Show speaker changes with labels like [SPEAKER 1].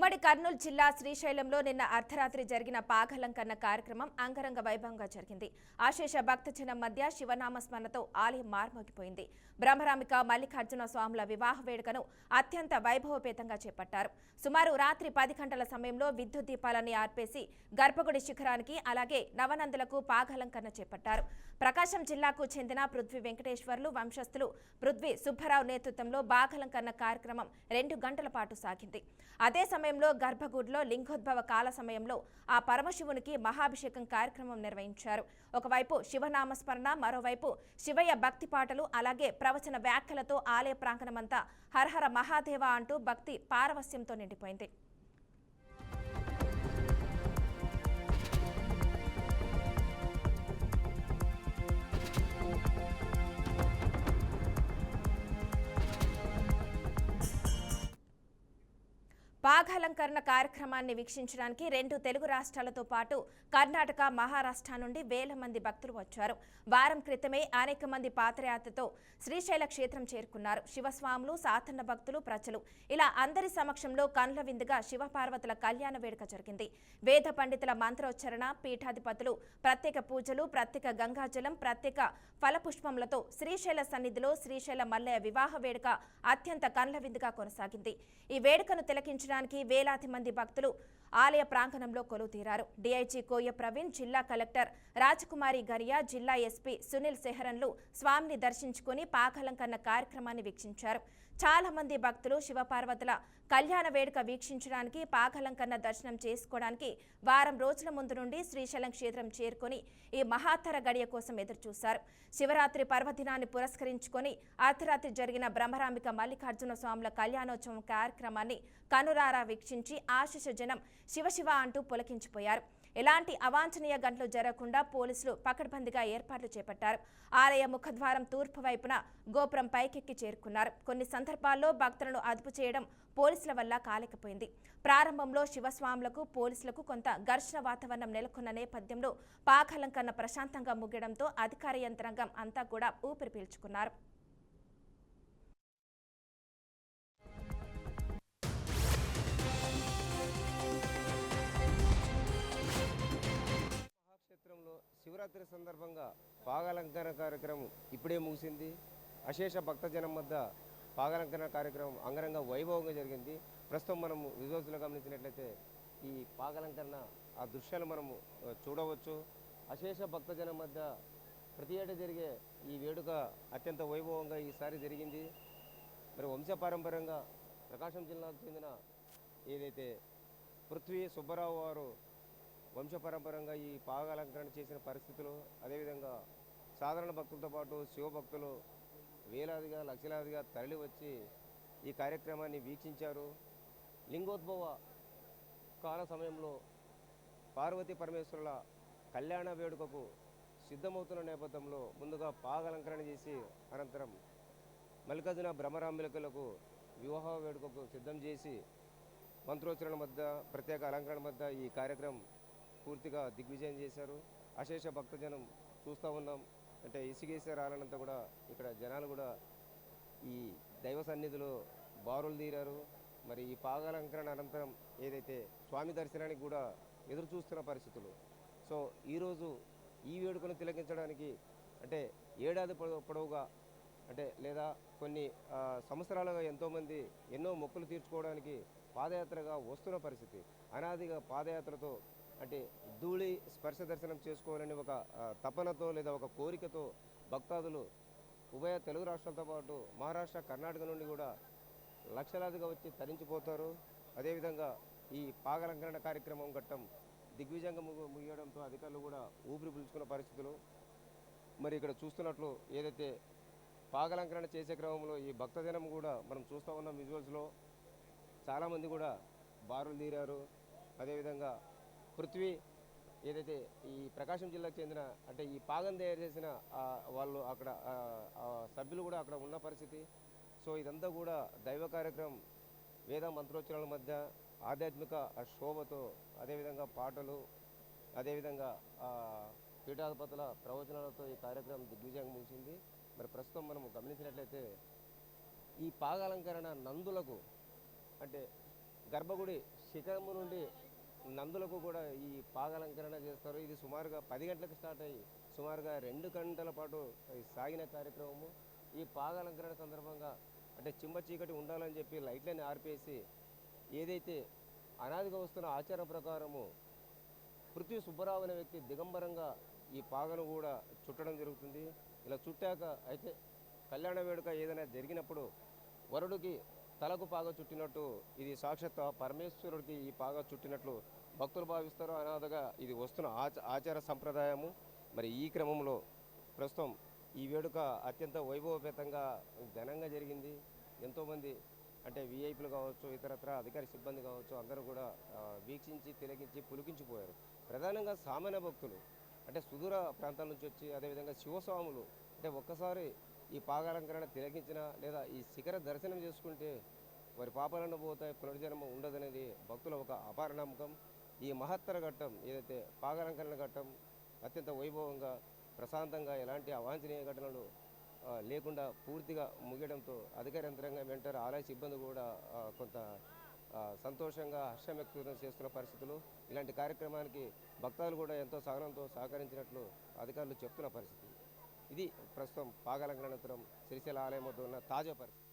[SPEAKER 1] ఉమ్మడి కర్నూలు జిల్లా శ్రీశైలంలో నిన్న అర్ధరాత్రి జరిగిన పాగలంకరణ కార్యక్రమం అంగరంగ వైభవంగా జరిగింది. ఆశేష భక్తజనం మధ్య శివనామస్మరణతో ఆలయం మార్మోగిపోయింది. బ్రహ్మరాంబిక మల్లికార్జున స్వాముల వివాహ వేడుకను అత్యంత వైభవపేతంగా చేపట్టారు. సుమారు రాత్రి 10 గంటల సమయంలో విద్యుత్ దీపాలన్నీ ఆర్పేసి గర్భగుడి శిఖరానికి అలాగే నవనందులకు పాగలంకరణ చేపట్టారు. ప్రకాశం జిల్లాకు చెందిన పృథ్వీ వెంకటేశ్వర్లు వంశస్థులు పృథ్వీ సుబ్బరావు నేతృత్వంలో పాగలంకరణ కార్యక్రమం 2 గంటల పాటు సాగింది. అదే సమయంలో గర్భగుడిలో లింగోద్భవ కాల సమయంలో ఆ పరమశివునికి మహాభిషేకం కార్యక్రమం నిర్వహించారు. ఒకవైపు శివనామస్మరణ, మరోవైపు శివయ్య భక్తి పాటలు అలాగే ప్రవచన వ్యాఖ్యలతో ఆలయ ప్రాంగణమంతా హరహర మహాదేవ అంటూ భక్తి పారవస్యంతో నిండిపోయింది. పాగలంకరణ కార్యక్రమాన్ని వీక్షించడానికి 2 తెలుగు రాష్ట్రాలతో పాటు కర్ణాటక, మహారాష్ట్ర నుండి వేల మంది భక్తులు వచ్చారు. వారం క్రితమే అనేక మంది పాదయాత్రతో శ్రీశైల క్షేత్రం చేరుకున్నారు. శివస్వాములు, సాధారణ భక్తులు, ప్రజలు ఇలా అందరి సమక్షంలో కనుల విందుగా శివపార్వతుల కళ్యాణ వేడుక జరిగింది. వేద పండితుల మంత్రోచ్చరణ, పీఠాధిపతులు ప్రత్యేక పూజలు, ప్రత్యేక గంగాజలం, ప్రత్యేక ఫలపుష్పములతో శ్రీశైల సన్నిధిలో శ్రీశైల మల్లయ్య వివాహ వేడుక అత్యంత కనుల విందుగా కొనసాగింది. ఈ వేడుకను తిలకించడానికి వేలాది మంది భక్తులు ఆలయ ప్రాంగణంలో కొలువుతీరారు. డీఐజీ కోయ ప్రవీణ్, జిల్లా కలెక్టర్ రాజకుమారి గరియా, జిల్లా ఎస్పీ సునీల్ సెహరన్లు స్వామిని దర్శించుకుని పాగలంకరణ కార్యక్రమాన్ని వీక్షించారు. చాలా మంది భక్తులు శివపార్వతుల కళ్యాణ వేడుక వీక్షించడానికి, పాగలంకరణ దర్శనం చేసుకోవడానికి వారం రోజుల ముందు నుండి శ్రీశైలం క్షేత్రం చేరుకొని ఈ మహాత్తర గడియ కోసం ఎదురుచూశారు. శివరాత్రి పర్వదినాన్ని పురస్కరించుకొని అర్ధరాత్రి జరిగిన బ్రహ్మరాంబిక మల్లికార్జున స్వాముల కళ్యాణోత్సవం కార్యక్రమాన్ని కనురారా వీక్షించి ఆశిష జనం శివశివ అంటూ పులకించిపోయారు. ఎలాంటి అవాంఛనీయ ఘటనలు జరగకుండా పోలీసులు పకడ్బందీగా ఏర్పాట్లు చేపట్టారు. ఆలయ ముఖద్వారం తూర్పు వైపున గోపురం పైకెక్కి చేరుకున్నారు. కొన్ని సందర్భాల్లో భక్తులను అదుపు చేయడం పోలీసుల వల్ల కాలేకపోయింది. ప్రారంభంలో శివస్వాములకు, పోలీసులకు కొంత ఘర్షణ వాతావరణం నెలకొన్న నేపథ్యంలో పాగలంకరణ ప్రశాంతంగా ముగియడంతో అధికార యంత్రాంగం అంతా కూడా ఊపిరి పీల్చుకున్నారు.
[SPEAKER 2] శివరాత్రి సందర్భంగా పాగలంకరణ కార్యక్రమం ఇప్పుడే ముగిసింది. అశేష భక్తజనం వద్ద పాగలంకరణ కార్యక్రమం అంగరంగ వైభవంగా జరిగింది. ప్రస్తుతం మనము విజువల్స్లో గమనించినట్లయితే ఈ పాగలంకరణ ఆ దృశ్యాలు మనము చూడవచ్చు. అశేష భక్తజనం మధ్య ప్రతి ఏటా జరిగే ఈ వేడుక అత్యంత వైభవంగా ఈసారి జరిగింది. మరి వంశపారంపర్యంగా ప్రకాశం జిల్లాకు చెందిన ఏదైతే పృథ్వీ సుబ్బరావు వారు వంశపరంపరంగా ఈ పాగలంకరణ చేసిన పరిస్థితులు, అదేవిధంగా సాధారణ భక్తులతో పాటు శివభక్తులు వేలాదిగా లక్షలాదిగా తరలి వచ్చి ఈ కార్యక్రమాన్ని వీక్షించారు. లింగోద్భవ కాల సమయంలో పార్వతీ పరమేశ్వరుల కళ్యాణ వేడుకకు సిద్ధమవుతున్న నేపథ్యంలో ముందుగా పాగలంకరణ చేసి అనంతరం మల్లికార్జున బ్రహ్మరాంబికలకు వివాహ వేడుకకు సిద్ధం చేసి మంత్రోచ్చరణ మధ్య, ప్రత్యేక అలంకరణ మధ్య ఈ కార్యక్రమం పూర్తిగా దిగ్విజయం చేశారు. అశేష భక్తజనం చూస్తూ ఉన్నాం. అంటే ఇసుగేసే రాలనంతా కూడా ఇక్కడ జనాలు కూడా ఈ దైవ సన్నిధిలో బారులు తీరారు. మరి ఈ పాగలంకరణ అనంతరం ఏదైతే స్వామి దర్శనానికి కూడా ఎదురు చూస్తున్న పరిస్థితులు. సో ఈరోజు ఈ వేడుకను తిలకించడానికి అంటే ఏడాది పొడవుగా అంటే లేదా కొన్ని సంవత్సరాలుగా ఎంతోమంది ఎన్నో మొక్కులు తీర్చుకోవడానికి పాదయాత్రగా వస్తున్న పరిస్థితి. అనాదిగా పాదయాత్రతో అంటే ధూళి స్పర్శ దర్శనం చేసుకోవాలని ఒక తపనతో లేదా ఒక కోరికతో భక్తాదులు ఉభయ తెలుగు రాష్ట్రాలతో పాటు మహారాష్ట్ర, కర్ణాటక నుండి కూడా లక్షలాదిగా వచ్చి తరించిపోతారు. అదేవిధంగా ఈ పాగలంకరణ కార్యక్రమం ఘట్టం దిగ్విజయంగా ముగియడంతో అధికారులు కూడా ఊపిరి పీల్చుకున్న పరిస్థితులు. మరి ఇక్కడ చూస్తున్నట్లు ఏదైతే పాగలంకరణ చేసే క్రమంలో ఈ భక్తజనం కూడా మనం చూస్తూ ఉన్నాం విజువల్స్లో. చాలామంది కూడా బారులు తీరారు. అదేవిధంగా పృథ్వీ ఏదైతే ఈ ప్రకాశం జిల్లాకు చెందిన అంటే ఈ పాగం తయారు చేసిన వాళ్ళు అక్కడ సభ్యులు కూడా అక్కడ ఉన్న పరిస్థితి. సో ఇదంతా కూడా దైవ కార్యక్రమం వేద మంత్రోచ్చరణల మధ్య ఆధ్యాత్మిక శోభతో, అదేవిధంగా పాటలు, అదేవిధంగా పీఠాధిపతుల ప్రవచనాలతో ఈ కార్యక్రమం దిగ్విజయంగా ముగిసింది. మరి ప్రస్తుతం మనము గమనించినట్లయితే ఈ పాగలంకరణ నందులకు అంటే గర్భగుడి శిఖరము నుండి నందులకు కూడా ఈ పాగాలంకరణ చేస్తారు. ఇది సుమారుగా 10 గంటలకు స్టార్ట్ అయ్యి సుమారుగా 2 గంటల పాటు సాగిన కార్యక్రమము. ఈ పాగాలంకరణ సందర్భంగా అంటే చింబ చీకటి ఉండాలని చెప్పి లైట్లని ఆర్పేసి ఏదైతే అనాదిగా వస్తున్న ఆచారం ప్రకారము పృథ్వీ సుబ్బరావు అనే వ్యక్తి దిగంబరంగా ఈ పాగను కూడా చుట్టడం జరుగుతుంది. ఇలా చుట్టాక అయితే కళ్యాణ వేడుక ఏదైనా జరిగినప్పుడు వరుడికి తలకు పాగ చుట్టినట్టు ఇది సాక్షాత్ పరమేశ్వరుడికి ఈ పాగ చుట్టినట్లు భక్తులు భావిస్తారు. అనాథగా ఇది వస్తున్న ఆచార సంప్రదాయము. మరి ఈ క్రమంలో ప్రస్తుతం ఈ వేడుక అత్యంత వైభవపేతంగా ఘనంగా జరిగింది. ఎంతోమంది అంటే విఐపీలు కావచ్చు, ఇతరత్ర అధికారి సిబ్బంది కావచ్చు, అందరూ కూడా వీక్షించి తిలకించి పులికించిపోయారు. ప్రధానంగా సామాన్య భక్తులు అంటే సుదూర ప్రాంతాల నుంచి వచ్చి, అదేవిధంగా శివస్వాములు అంటే ఒక్కసారి ఈ పాగాలంకరణ తిలకించిన లేదా ఈ శిఖర దర్శనం చేసుకుంటే వారి పాపాలను పోతాయి, పునర్జన్మ ఉండదనేది భక్తుల ఒక అపార నమ్మకం. ఈ మహత్తర ఘట్టం ఏదైతే పాగాలంకరణ ఘట్టం అత్యంత వైభవంగా ప్రశాంతంగా ఎలాంటి అవాంఛనీయ ఘటనలు లేకుండా పూర్తిగా ముగియడంతో అధికార యంత్రాంగం వెంటారు ఆలయ సిబ్బంది కూడా కొంత సంతోషంగా హర్షం వ్యక్తం చేస్తున్న పరిస్థితులు. ఇలాంటి కార్యక్రమానికి భక్తులు కూడా ఎంతో సహనంతో సహకరించినట్లు అధికారులు చెప్తున్న పరిస్థితి. ఇది ప్రస్తుతం పాగాలంకరణ అనంతరం శ్రీశైల ఆలయం వద్ద ఉన్న తాజా పరిస్థితి.